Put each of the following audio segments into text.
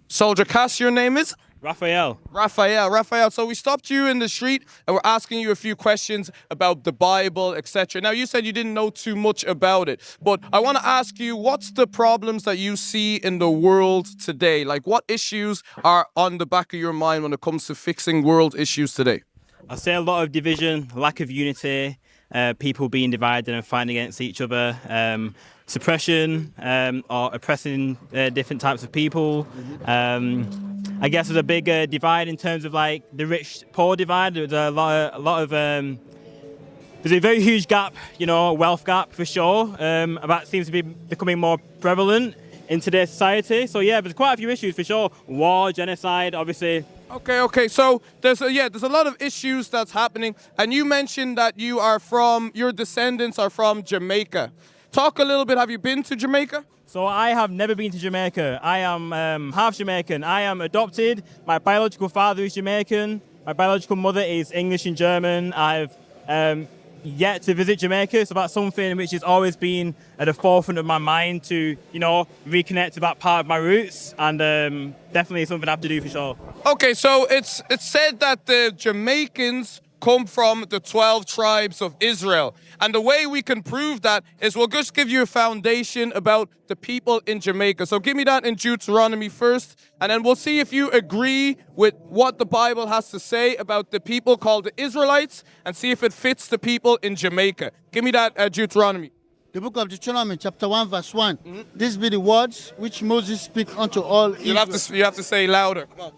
Soldier Cass, your name is? Raphael. Raphael. So we stopped you in the street and we're asking you a few questions about the Bible, etc. Now, you said you didn't know too much about it, but I want to ask you, what's the problems that you see in the world today? Like, what issues are on the back of your mind when it comes to fixing world issues today? I say a lot of division, lack of unity, people being divided and fighting against each other, suppression or oppressing different types of people. I guess there's a big divide in terms of like the rich-poor divide. There's a lot of there's a very huge gap, wealth gap for sure. That seems to be becoming more prevalent in today's society. So yeah, there's quite a few issues for sure. War, genocide, obviously. Okay. So there's a lot of issues that's happening, and you mentioned that your descendants are from Jamaica. Talk a little bit. Have you been to Jamaica? So I have never been to Jamaica. I am half Jamaican. I am adopted. My biological father is Jamaican. My biological mother is English and German. I've yet to visit Jamaica, so that's something which has always been at the forefront of my mind to, reconnect to that part of my roots, and definitely something I have to do for sure. Okay, so it's said that the Jamaicans come from the 12 tribes of Israel. And the way we can prove that is we'll just give you a foundation about the people in Jamaica. So give me that in Deuteronomy first, and then we'll see if you agree with what the Bible has to say about the people called the Israelites, and see if it fits the people in Jamaica. Give me that Deuteronomy. The book of Deuteronomy, chapter 1, verse 1. Mm-hmm. These be the words which Moses spake unto all Israel. You have to say louder. Come on.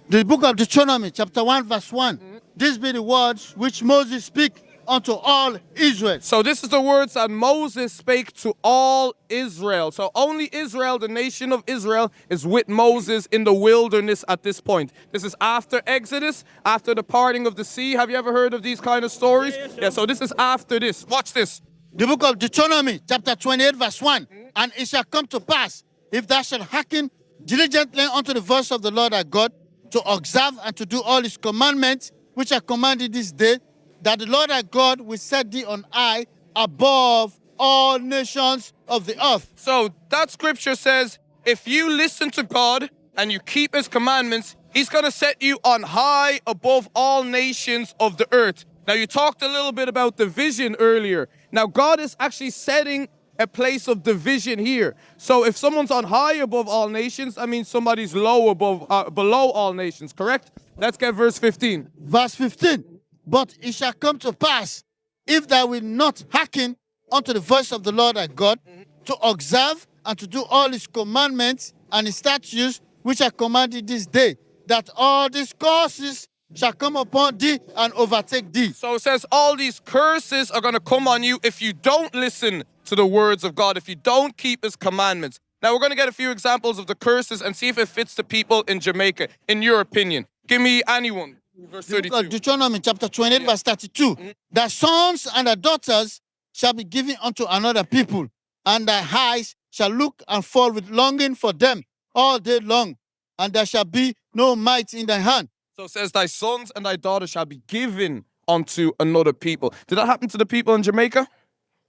The book of Deuteronomy, chapter 1, verse 1. Mm-hmm. These be the words which Moses spake unto all Israel. So this is the words that Moses spake to all Israel. So only Israel, the nation of Israel, is with Moses in the wilderness at this point. This is after Exodus, after the parting of the sea. Have you ever heard of these kind of stories? Yeah, so this is after this. Watch this. The book of Deuteronomy, chapter 28, verse 1. And it shall come to pass, if thou shalt hearken diligently unto the voice of the Lord thy God, to observe and to do all his commandments, which I commanded this day, that the Lord thy God will set thee on high above all nations of the earth. So that scripture says, if you listen to God and you keep his commandments, he's going to set you on high above all nations of the earth. Now, you talked a little bit about division earlier. Now, God is actually setting a place of division here. So if someone's on high above all nations, I mean somebody's low below all nations, correct? Let's get verse 15. Verse 15. But it shall come to pass, if thou wilt not hearken unto the voice of the Lord thy God, to observe and to do all his commandments and his statutes, which I commanded this day, that all these curses shall come upon thee and overtake thee. So it says all these curses are going to come on you if you don't listen to the words of God, if you don't keep his commandments. Now we're going to get a few examples of the curses and see if it fits the people in Jamaica, in your opinion. Give me anyone. Verse 32. Deuteronomy chapter 28, verse 32. Mm-hmm. Thy sons and thy daughters shall be given unto another people, and thy eyes shall look and fall with longing for them all day long, and there shall be no might in thy hand. So it says, thy sons and thy daughters shall be given unto another people. Did that happen to the people in Jamaica?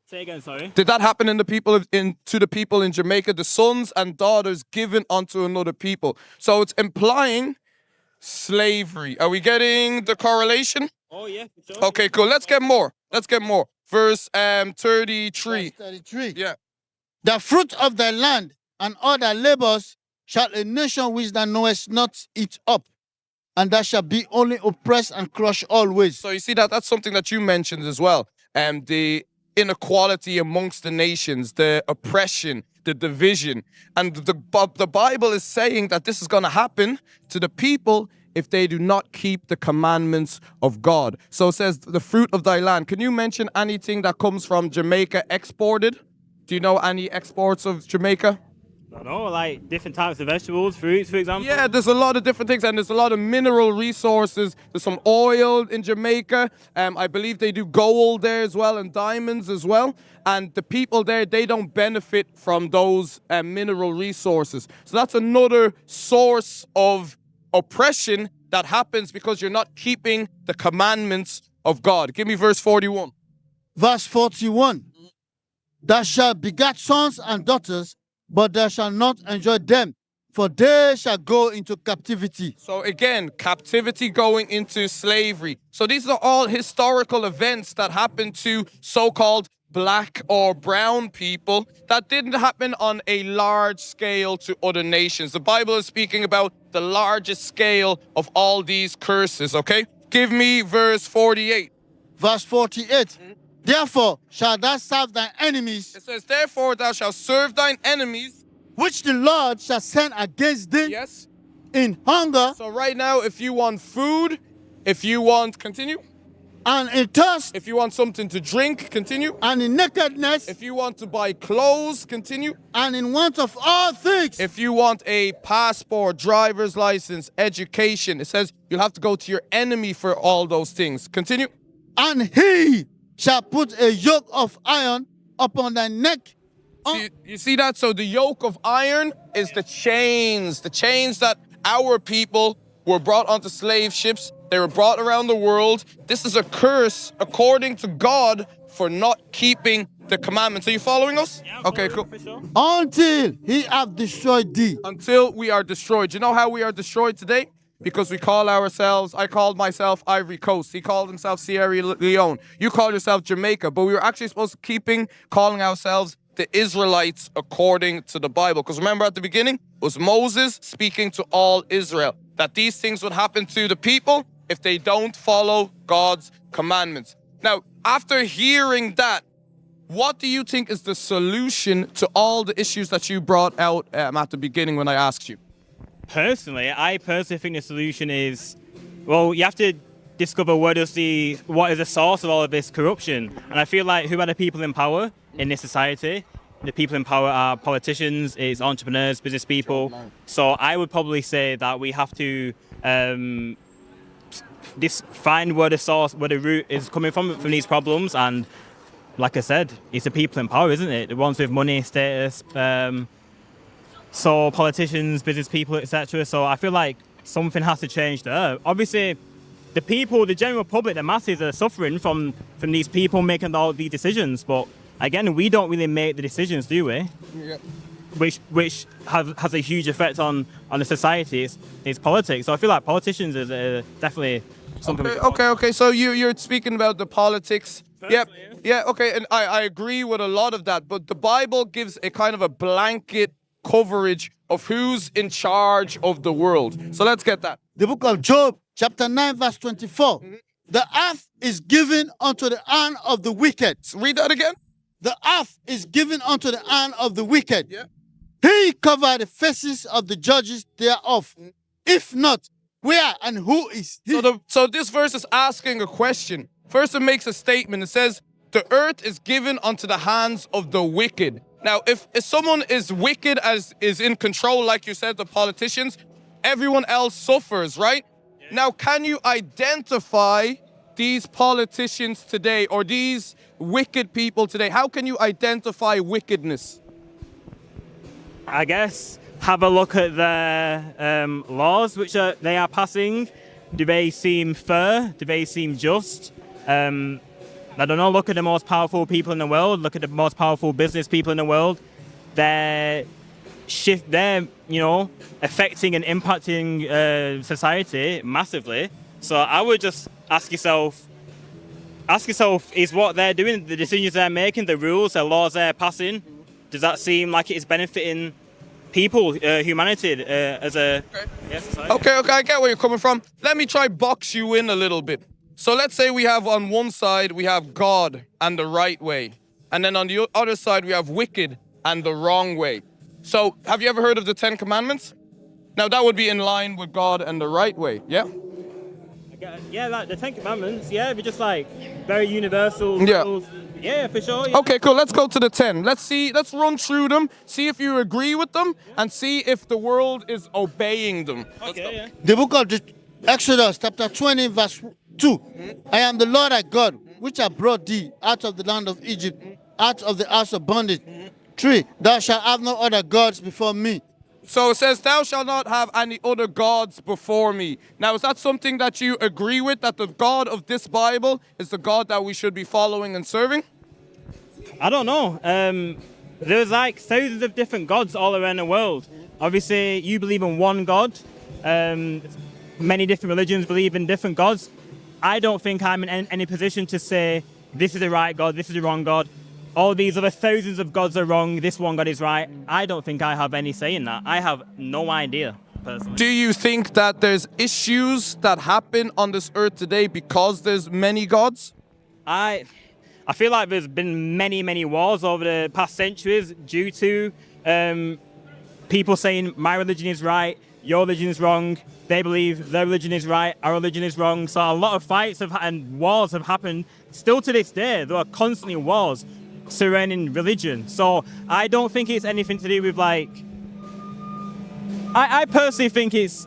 Say again, sorry. Did that happen to the people in Jamaica? The sons and daughters given unto another people. So it's implying slavery. Are we getting the correlation? Oh yeah, for sure. Okay, cool. Let's get more. Verse 33. Verse 33. Yeah. The fruit of thy land and all thy labors shall a nation which thou knowest not eat up, and thou shalt be only oppressed and crushed always. So you see that's something that you mentioned as well. The inequality amongst the nations, the oppression, the division. And the Bible is saying that this is going to happen to the people if they do not keep the commandments of God. So it says the fruit of thy land. Can you mention anything that comes from Jamaica exported? Do you know any exports of Jamaica? I don't know, like different types of vegetables, fruits, for example. Yeah, there's a lot of different things, and there's a lot of mineral resources. There's some oil in Jamaica. I believe they do gold there as well, and diamonds as well. And the people there, they don't benefit from those mineral resources. So that's another source of oppression that happens because you're not keeping the commandments of God. Give me verse 41. Verse 41. Thou shalt begat sons and daughters, but thou shalt not enjoy them. for they shall go into captivity. So again, captivity going into slavery. So these are all historical events that happened to so-called black or brown people that didn't happen on a large scale to other nations. The Bible is speaking about the largest scale of all these curses, okay? Give me verse 48. Verse 48. Therefore shall thou serve thine enemies, It says, therefore thou shalt serve thine enemies. which the Lord shall send against thee Yes. in hunger So right now, if you want food, if you want, continue. and in thirst If you want something to drink, continue. and in nakedness If you want to buy clothes, continue. and in want of all things. If you want a passport, driver's license, education, it says you'll have to go to your enemy for all those things. Continue. And he shall put a yoke of iron upon thy neck. You see that? So the yoke of iron is the chains that our people were brought onto slave ships. They were brought around the world. This is a curse according to God for not keeping the commandments. Are you following us? Okay, cool. For sure. Until he have destroyed thee. Until we are destroyed. You know how we are destroyed today? Because we call ourselves, I called myself Ivory Coast. He called himself Sierra Leone. You call yourself Jamaica. But we were actually supposed to calling ourselves the Israelites according to the Bible. Because remember at the beginning, it was Moses speaking to all Israel. That these things would happen to the people if they don't follow God's commandments. Now, after hearing that, what do you think is the solution to all the issues that you brought out at the beginning when I asked you? I personally think the solution is, well, you have to discover what is the source of all of this corruption. And I feel like who are the people in power in this society? The people in power are politicians, it's entrepreneurs, business people. So I would probably say that we have to find where the root is coming from these problems. And like I said, it's the people in power, isn't it? The ones with money, status, so politicians, business people, etc. So I feel like something has to change there. Obviously, the people, the general public, the masses are suffering from these people making all these decisions. But again, we don't really make the decisions, do we? Yeah. Which has a huge effect on the society. It's politics. So I feel like politicians is definitely something. Okay. So you're speaking about the politics. Yep. Personally, Yeah. Okay. And I agree with a lot of that. But the Bible gives a kind of a blanket coverage of who's in charge of the world. So let's get that. The book of Job, chapter 9, verse 24. The earth is given unto the hand of the wicked. Read that again. The earth is given unto the hand of the wicked. Yeah. He covered the faces of the judges thereof. If not, where and who is he? So this verse is asking a question. First, it makes a statement. It says, the earth is given unto the hands of the wicked. Now, if someone is wicked, is in control, like you said, the politicians, everyone else suffers, right? Yeah. Now, can you identify these politicians today or these wicked people today? How can you identify wickedness? I guess have a look at their laws which they are passing. Do they seem fair? Do they seem just? I don't know, look at the most powerful people in the world, look at the most powerful business people in the world. They're affecting and impacting society massively. So I would just ask yourself, is what they're doing, the decisions they're making, the rules, the laws they're passing, does that seem like it is benefiting people, humanity as a society? Okay, I get where you're coming from. Let me try box you in a little bit. So let's say we have on one side, we have God and the right way. And then on the other side, we have wicked and the wrong way. So have you ever heard of the 10 Commandments? Now that would be in line with God and the right way, yeah? Yeah, like the 10 Commandments, yeah, but just like very universal Yeah. rules. Yeah, for sure. Yeah. Okay, cool. Let's go to the 10. Let's run through them, see if you agree with them, and see if the world is obeying them. Okay, yeah. The book of Exodus, chapter 20, verse 2. I am the Lord thy God, which I brought thee out of the land of Egypt, out of the house of bondage. 3. Thou shalt have no other gods before me. So it says, thou shalt not have any other gods before me. Now, is that something that you agree with, that the God of this Bible is the God that we should be following and serving? I don't know. There's like thousands of different gods all around the world. obviously you believe in one God. Many different religions believe in different gods. I don't think I'm in any position to say this is the right God, this is the wrong God. All these other thousands of gods are wrong, this one God is right. I don't think I have any say in that. I have no idea, personally. Do you think that there's issues that happen on this earth today because there's many gods? I feel like there's been many wars over the past centuries due to people saying my religion is right, your religion is wrong. They believe their religion is right, our religion is wrong. So a lot of fights and wars have happened. Still to this day, there are constantly wars surrounding religion. So I don't think it's anything to do with like. I personally think it's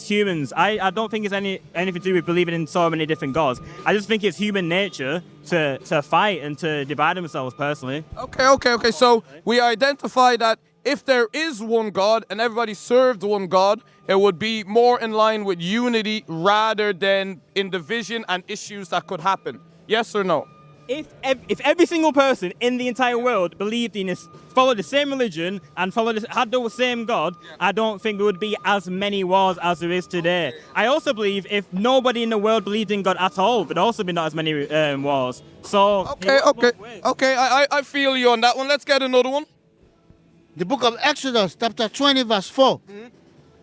humans. I don't think it's anything to do with believing in so many different gods. I just think it's human nature to fight and to divide themselves personally. Okay. So we identify that if there is one God and everybody served one God, it would be more in line with unity rather than in division and issues that could happen. Yes or no? If every single person in the entire world believed in this, followed the same religion and had the same God, I don't think there would be as many wars as there is today. I also believe if nobody in the world believed in God at all, there'd also be not as many wars. So Okay. I feel you on that one. Let's get another one. The book of Exodus, chapter 20, verse 4.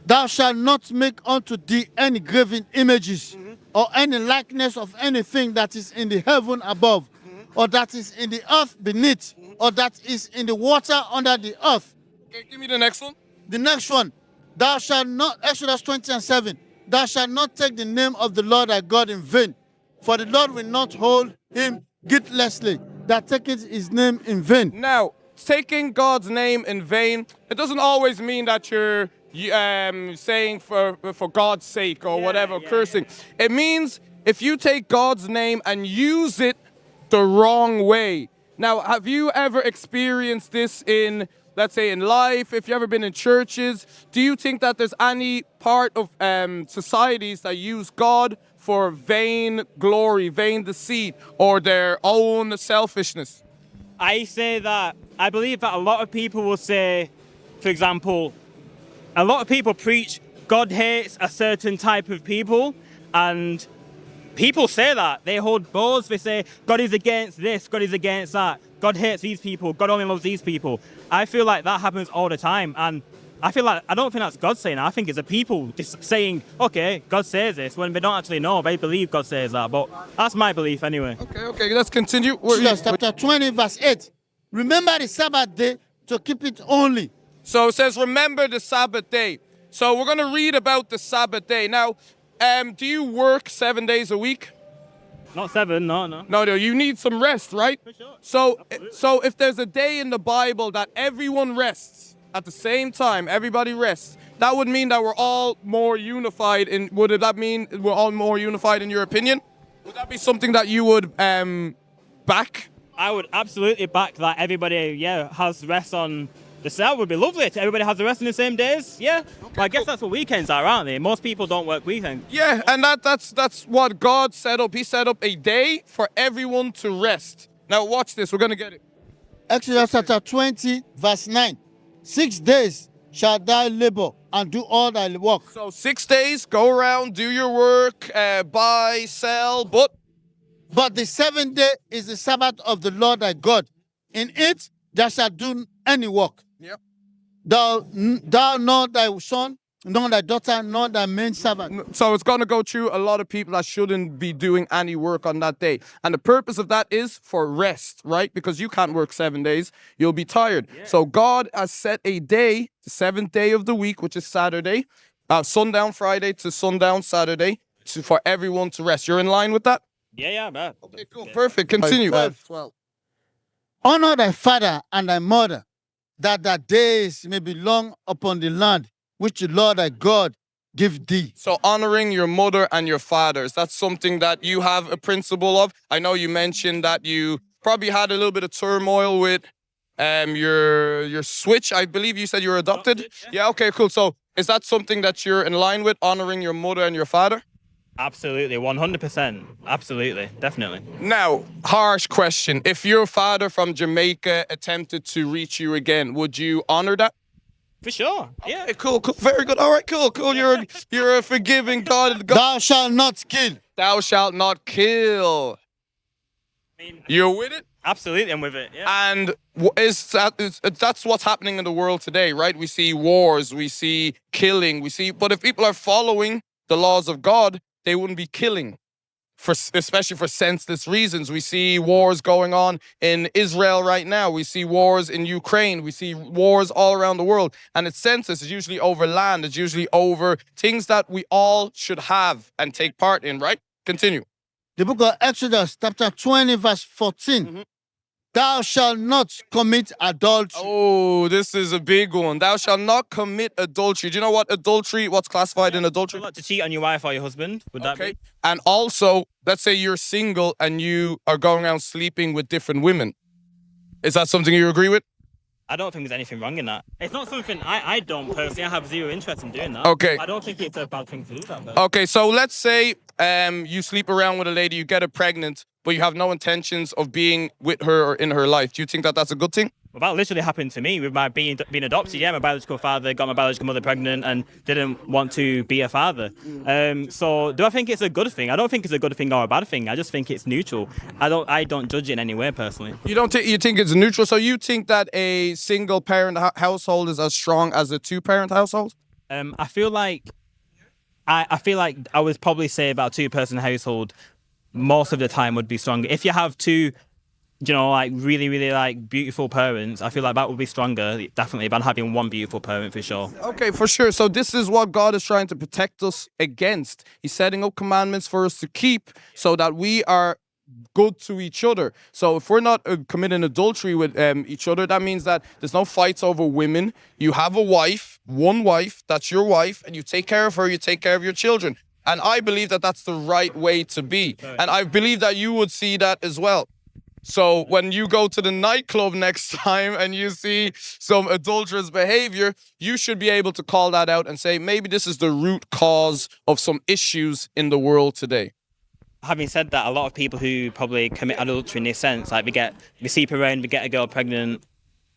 Thou shalt not make unto thee any graven images or any likeness of anything that is in the heaven above, or that is in the earth beneath, or that is in the water under the earth. Okay, give me the next one. The next one, thou shalt not, Exodus 20 and 7, thou shalt not take the name of the Lord thy God in vain, for the Lord will not hold him guiltlessly that taketh his name in vain. Now, taking God's name in vain, it doesn't always mean that you're saying for God's sake or whatever, cursing. It means if you take God's name and use it the wrong way. Now, have you ever experienced this in, let's say, in life? If you've ever been in churches, do you think that there's any part of societies that use God for vain glory, vain deceit, or their own selfishness? I say that I believe that a lot of people will say, for example, a lot of people preach God hates a certain type of people, and people say that. They hold bows, they say God is against this, God is against that, God hates these people, God only loves these people. I feel like that happens all the time, and I don't think that's God saying that. I think it's the people just saying, okay, God says this, when they don't actually know. They believe God says that, but that's my belief anyway. Okay, let's continue. Exodus chapter 20, verse 8. Remember the Sabbath day to keep it only. So it says, remember the Sabbath day. So we're going to read about the Sabbath day. Now, do you work 7 days a week? Not 7, no. No, you need some rest, right? For sure. So if there's a day in the Bible that everyone rests at the same time, everybody rests, that would mean that we're all more unified. Would that mean we're all more unified in your opinion? Would that be something that you would back? I would absolutely back that everybody, has rest on the Sabbath. Would be lovely. Everybody has the rest on the same days. Yeah. Well, I guess that's what weekends are, aren't they? Most people don't work weekends. Yeah, and that's what God set up. He set up a day for everyone to rest. Now watch this. We're going to get it. Exodus chapter 20, verse 9. 6 days shalt thou labor and do all thy work. So 6 days, go around, do your work, buy, sell, but the seventh day is the Sabbath of the Lord thy God. In it thou shalt do any work. Yep. Thou nor thy son, nor thy daughter, nor thy main servant. So it's going to go through a lot of people that shouldn't be doing any work on that day. And the purpose of that is for rest, right? Because you can't work 7 days. You'll be tired. Yeah. So God has set a day, the seventh day of the week, which is Saturday, sundown Friday to sundown Saturday, for everyone to rest. You're in line with that? Yeah, man. Okay, cool. Perfect. Continue. 12. Honor thy father and thy mother, that thy days may be long upon the land which the Lord thy God give thee. So honoring your mother and your fathers, that's something that you have a principle of. I know you mentioned that you probably had a little bit of turmoil with your switch. I believe you said you were adopted. Yeah, okay, cool. So is that something that you're in line with, honoring your mother and your father? Absolutely, 100%. Absolutely, definitely. Now, harsh question. If your father from Jamaica attempted to reach you again, would you honor that? For sure. Yeah. Okay, cool, cool, very good. All right, cool, cool. You're a forgiving God. God. Thou shalt not kill. Thou shalt not kill. I mean, You're with it? absolutely, I'm with it. Yeah. And that's what's happening in the world today, right? We see wars, we see killing, but if people are following the laws of God, they wouldn't be killing, especially for senseless reasons. We see wars going on in Israel right now. We see wars in Ukraine. We see wars all around the world. And it's senseless. It's usually over land. It's usually over things that we all should have and take part in, right? Continue. The book of Exodus, chapter 20, verse 14. Thou shalt not commit adultery. Oh, this is a big one. Thou shalt not commit adultery. Do you know what's classified in adultery? Not to cheat on your wife or your husband, would that be? And also, let's say you're single and you are going around sleeping with different women. Is that something you agree with? I don't think there's anything wrong in that. It's not something I don't personally. I have zero interest in doing that. Okay. I don't think it's a bad thing to do that. Though. Okay, so let's say you sleep around with a lady, you get her pregnant, but you have no intentions of being with her or in her life. Do you think that that's a good thing? Well, that literally happened to me with my being adopted. Yeah, my biological father got my biological mother pregnant and didn't want to be a father. So do I think it's a good thing? I don't think it's a good thing or a bad thing. I just think it's neutral. I don't judge it in any way personally. You think it's neutral? So you think that a single parent household is as strong as a two-parent household? I feel like I would probably say about a 2-person household most of the time would be stronger. If you have two, like really, really like beautiful parents, I feel like that would be stronger, definitely, than having one beautiful parent for sure. Okay, for sure. So this is what God is trying to protect us against. He's setting up commandments for us to keep so that we are good to each other. So if we're not committing adultery with each other, that means that there's no fights over women. You have a wife, one wife, that's your wife, and you take care of her, you take care of your children. And I believe that that's the right way to be. And I believe that you would see that as well. So when you go to the nightclub next time and you see some adulterous behavior, you should be able to call that out and say, maybe this is the root cause of some issues in the world today. Having said that, a lot of people who probably commit adultery in this sense, like we sleep around, we get a girl pregnant.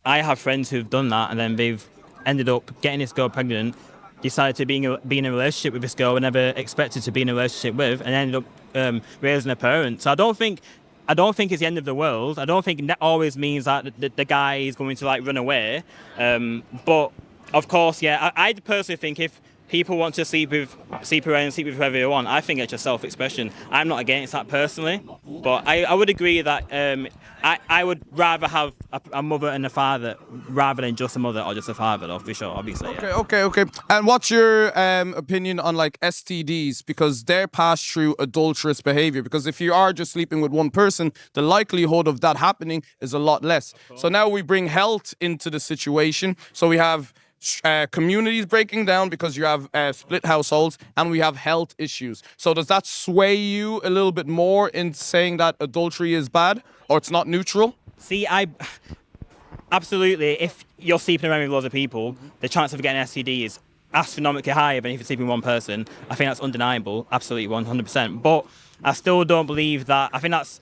I have friends who've done that and then they've ended up getting this girl pregnant, decided to be in a relationship with this girl we never expected to be in a relationship with, and ended up raising a parent. So I don't think it's the end of the world. I don't think that always means that the guy is going to like run away. But of course, yeah, I personally think if people want to sleep around and sleep with whoever they want, I think it's just self-expression. I'm not against that personally, but I would agree that I would rather have a mother and a father rather than just a mother or just a father, though, for sure, obviously. Yeah. Okay. And what's your opinion on like STDs? Because they're passed through adulterous behavior. Because if you are just sleeping with one person, the likelihood of that happening is a lot less. So now we bring health into the situation. So we have communities breaking down because you have split households, and we have health issues. So does that sway you a little bit more in saying that adultery is bad or it's not neutral? See, absolutely, if you're sleeping around with lots of people, the chance of getting STD is astronomically higher than if you're sleeping with one person. I think that's undeniable, absolutely 100%. But I still don't believe that. I think that's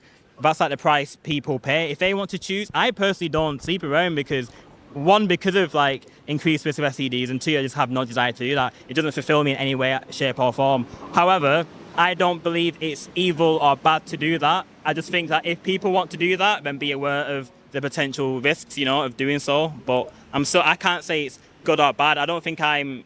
like the price people pay. If they want to choose, I personally don't sleep around because of like increased risk of STDs, and 2, I just have no desire to do that. It doesn't fulfill me in any way, shape or form. However, I don't believe it's evil or bad to do that. I just think that if people want to do that, then be aware of the potential risks, of doing so. But I can't say it's good or bad. I don't think I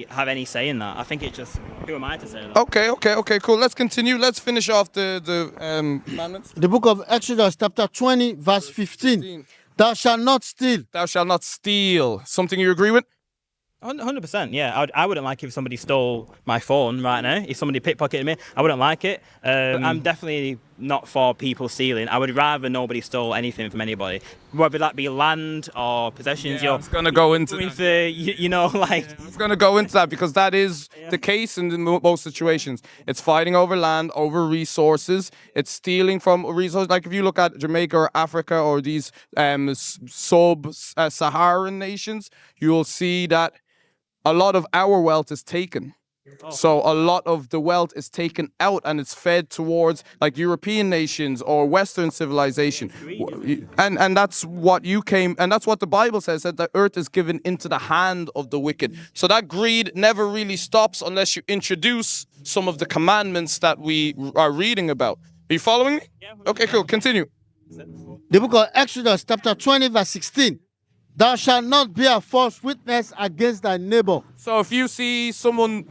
have any say in that. I think it's just, who am I to say that? Okay, cool. Let's continue. Let's finish off the commandments. The book of Exodus, chapter 20, verse 15. Thou shalt not steal. Thou shalt not steal. Something you agree with? 100%, yeah. I wouldn't like if somebody stole my phone right now. If somebody pickpocketed me, I wouldn't like it. I'm definitely not for people stealing. I would rather nobody stole anything from anybody, whether that be land or possessions. Yeah, I was going to go into that. I was going to go into that because that is the case in most situations. It's fighting over land, over resources. It's stealing from resources. Like if you look at Jamaica or Africa or these sub-Saharan nations, you will see that a lot of our wealth is taken. So a lot of the wealth is taken out and it's fed towards like European nations or Western civilization. And that's what that's what the Bible says, that the earth is given into the hand of the wicked. So that greed never really stops unless you introduce some of the commandments that we are reading about. Are you following me? Yeah. Okay, cool. Continue. The book of Exodus, chapter 20, verse 16. Thou shalt not bear false witness against thy neighbor. So if you say someone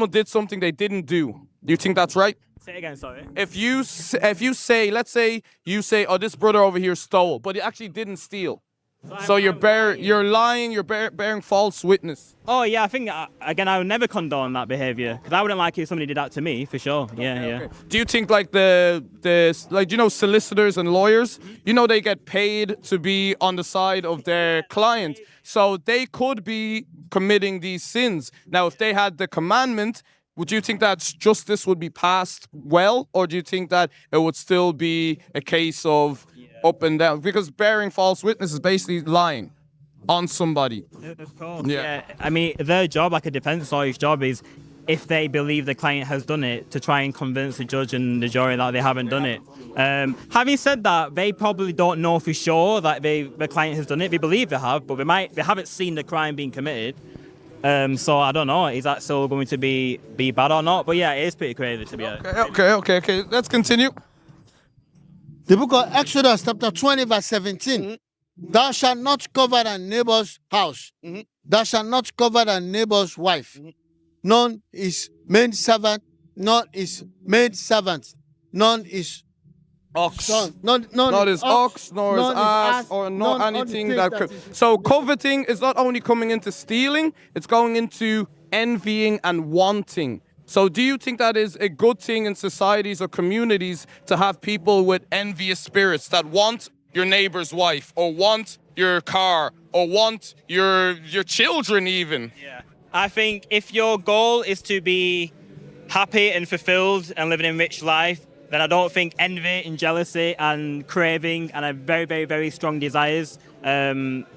did something they didn't do you think that's right? Say it again, sorry. If you say, let's say you say, oh, this brother over here stole, but he actually didn't steal. So you're lying, you're bearing false witness. Oh yeah, I think again I would never condone that behavior because I wouldn't like it if somebody did that to me for sure. Yeah. Okay. Do you think like the solicitors and lawyers, they get paid to be on the side of their client, so they could be committing these sins. Now, if they had the commandment, would you think that justice would be passed well, or do you think that it would still be a case of up and down? Because bearing false witness is basically lying on somebody. Of course. Yeah. I mean, their job, like a defense lawyer's job, is if they believe the client has done it, to try and convince the judge and the jury that they haven't done it. Having said that, they probably don't know for sure that the client has done it. They believe they have, but they haven't seen the crime being committed. So I don't know, is that still going to be bad or not? But yeah, it is pretty crazy to be honest. Okay. Let's continue. The book of Exodus, chapter 20, verse 17. Thou shalt not cover thy neighbor's house. Thou shalt not cover thy neighbor's wife. None is maid servant, none is maid servant, none is Ox. son, Not his ox, nor his ass, or not anything that. So coveting is not only coming into stealing; it's going into envying and wanting. So do you think that is a good thing in societies or communities to have people with envious spirits that want your neighbor's wife, or want your car, or want your children even? Yeah. I think if your goal is to be happy and fulfilled and living a rich life, then I don't think envy and jealousy and craving and a very, very, very strong desires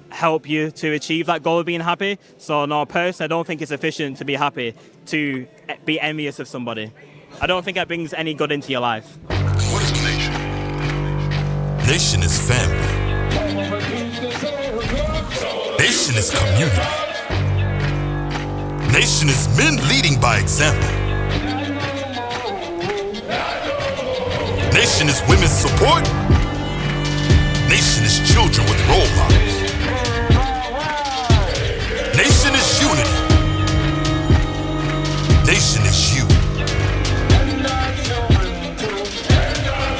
help you to achieve that goal of being happy. So no, personally, I don't think it's efficient to be happy, to be envious of somebody. I don't think that brings any good into your life. What is a nation? Nation is family. Nation is community. Nation is men leading by example. Nation is women's support. Nation is children with role models. Nation is unity. Nation is you.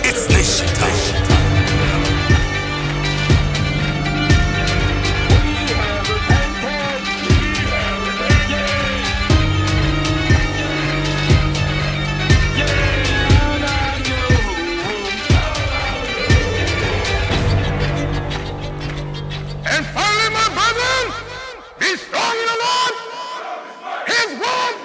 It's nation time. And finally, my brethren, be strong in the Lord, His word,